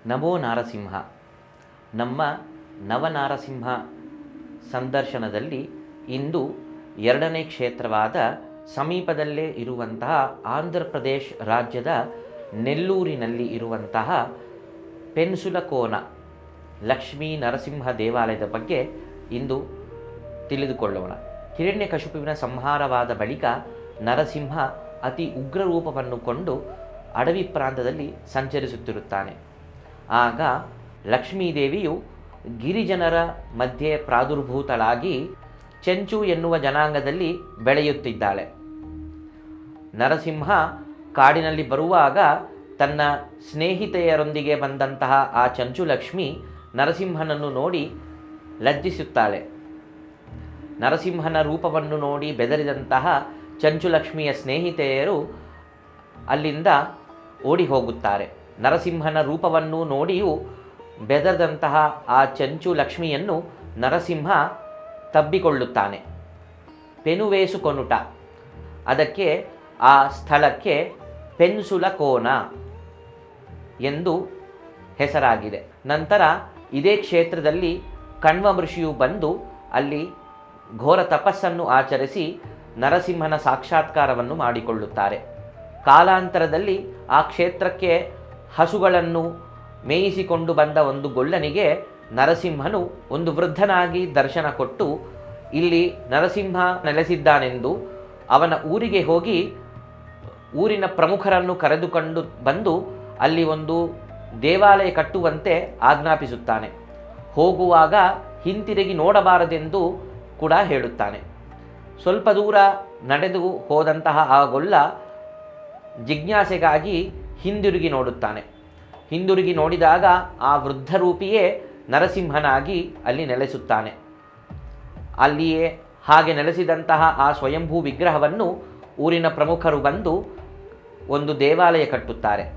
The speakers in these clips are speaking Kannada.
ನಮೋ ನಾರಸಿಂಹ. ನಮ್ಮ ನವನಾರಸಿಂಹ ಸಂದರ್ಶನದಲ್ಲಿ ಇಂದು ಎರಡನೇ ಕ್ಷೇತ್ರವಾದ ಸಮೀಪದಲ್ಲೇ ಇರುವಂತಹ ಆಂಧ್ರ ಪ್ರದೇಶ್ ರಾಜ್ಯದ ನೆಲ್ಲೂರಿನಲ್ಲಿ ಇರುವಂತಹ ಪೆನ್ಸುಲಕೋನ ಲಕ್ಷ್ಮೀ ನರಸಿಂಹ ದೇವಾಲಯದ ಬಗ್ಗೆ ಇಂದು ತಿಳಿದುಕೊಳ್ಳೋಣ. ಹಿರಣ್ಯಕಶಿಪುವಿನ ಸಂಹಾರವಾದ ಬಳಿಕ ನರಸಿಂಹ ಅತಿ ಉಗ್ರ ರೂಪವನ್ನು ಕೊಂಡು ಅಡವಿ ಪ್ರಾಂತದಲ್ಲಿ ಸಂಚರಿಸುತ್ತಿರುತ್ತಾನೆ. ಆಗ ಲಕ್ಷ್ಮೀದೇವಿಯು ಗಿರಿಜನರ ಮಧ್ಯೆ ಪ್ರಾದುರ್ಭೂತಳಾಗಿ ಚೆಂಚು ಎನ್ನುವ ಜನಾಂಗದಲ್ಲಿ ಬೆಳೆಯುತ್ತಿದ್ದಾಳೆ. ನರಸಿಂಹ ಕಾಡಿನಲ್ಲಿ ಬರುವಾಗ ತನ್ನ ಸ್ನೇಹಿತೆಯರೊಂದಿಗೆ ಬಂದಂತಹ ಆ ಚಂಚು ಲಕ್ಷ್ಮಿ ನರಸಿಂಹನನ್ನು ನೋಡಿ ಲಜ್ಜಿಸುತ್ತಾಳೆ. ನರಸಿಂಹನ ರೂಪವನ್ನು ನೋಡಿ ಬೆದರಿದಂತಹ ಚಂಚುಲಕ್ಷ್ಮಿಯ ಸ್ನೇಹಿತೆಯರು ಅಲ್ಲಿಂದ ಓಡಿ ಹೋಗುತ್ತಾರೆ. ನರಸಿಂಹನ ರೂಪವನ್ನು ನೋಡಿಯೂ ಬೆದರದಂತಹ ಆ ಚಂಚು ಲಕ್ಷ್ಮಿಯನ್ನು ನರಸಿಂಹ ತಬ್ಬಿಕೊಳ್ಳುತ್ತಾನೆ. ಪೆನುವೇಸುಕೊನುಟ, ಅದಕ್ಕೆ ಆ ಸ್ಥಳಕ್ಕೆ ಪೆನ್ಸುಲಕೋನ ಎಂದು ಹೆಸರಾಗಿದೆ. ನಂತರ ಇದೇ ಕ್ಷೇತ್ರದಲ್ಲಿ ಕಣ್ವ ಋಷಿಯು ಬಂದು ಅಲ್ಲಿ ಘೋರ ತಪಸ್ಸನ್ನು ಆಚರಿಸಿ ನರಸಿಂಹನ ಸಾಕ್ಷಾತ್ಕಾರವನ್ನು ಮಾಡಿಕೊಳ್ಳುತ್ತಾರೆ. ಕಾಲಾಂತರದಲ್ಲಿ ಆ ಕ್ಷೇತ್ರಕ್ಕೆ ಹಸುಗಳನ್ನು ಮೇಯಿಸಿಕೊಂಡು ಬಂದ ಒಂದು ಗೊಳ್ಳನಿಗೆ ನರಸಿಂಹನು ಒಂದು ವೃದ್ಧನಾಗಿ ದರ್ಶನ ಕೊಟ್ಟು ಇಲ್ಲಿ ನರಸಿಂಹ ನೆಲೆಸಿದ್ದಾನೆಂದು ಅವನ ಊರಿಗೆ ಹೋಗಿ ಊರಿನ ಪ್ರಮುಖರನ್ನು ಕರೆದುಕೊಂಡು ಬಂದು ಅಲ್ಲಿ ಒಂದು ದೇವಾಲಯ ಕಟ್ಟುವಂತೆ ಆಜ್ಞಾಪಿಸುತ್ತಾನೆ. ಹೋಗುವಾಗ ಹಿಂತಿರುಗಿ ನೋಡಬಾರದೆಂದು ಕೂಡ ಹೇಳುತ್ತಾನೆ. ಸ್ವಲ್ಪ ದೂರ ನಡೆದು ಹೋದಂತಹ ಆ ಗೊಲ್ಲ ಜಿಜ್ಞಾಸೆಗಾಗಿ ಹಿಂದಿರುಗಿ ನೋಡುತ್ತಾನೆ. ಹಿಂದಿರುಗಿ ನೋಡಿದಾಗ ಆ ವೃದ್ಧರೂಪಿಯೇ ನರಸಿಂಹನಾಗಿ ಅಲ್ಲಿ ನೆಲೆಸುತ್ತಾನೆ. ಅಲ್ಲಿಯೇ ಹಾಗೆ ನೆಲೆಸಿದಂತಹ ಆ ಸ್ವಯಂಭೂ ವಿಗ್ರಹವನ್ನು ಊರಿನ ಪ್ರಮುಖರು ಬಂದು ಒಂದು ದೇವಾಲಯ ಕಟ್ಟುತ್ತಾರೆ.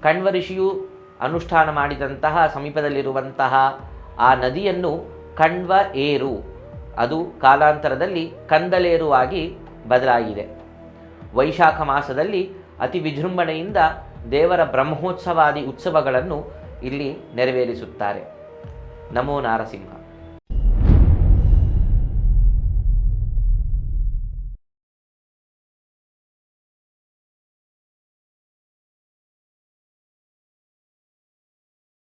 ಕಣ್ವ ಋಷಿಯು ಅನುಷ್ಠಾನ ಮಾಡಿದಂತಹ ಸಮೀಪದಲ್ಲಿರುವಂತಹ ಆ ನದಿಯನ್ನು ಕಣ್ವ ಏರು, ಅದು ಕಾಲಾಂತರದಲ್ಲಿ ಕಂದಲೇರು ಆಗಿ ಬದಲಾಗಿದೆ. ವೈಶಾಖ ಮಾಸದಲ್ಲಿ ಅತಿ ವಿಜೃಂಭಣೆಯಿಂದ ದೇವರ ಬ್ರಹ್ಮೋತ್ಸವಾದಿ ಉತ್ಸವಗಳನ್ನು ಇಲ್ಲಿ ನೆರವೇರಿಸುತ್ತಾರೆ. ನಮೋ ನಾರಸಿಂಹ.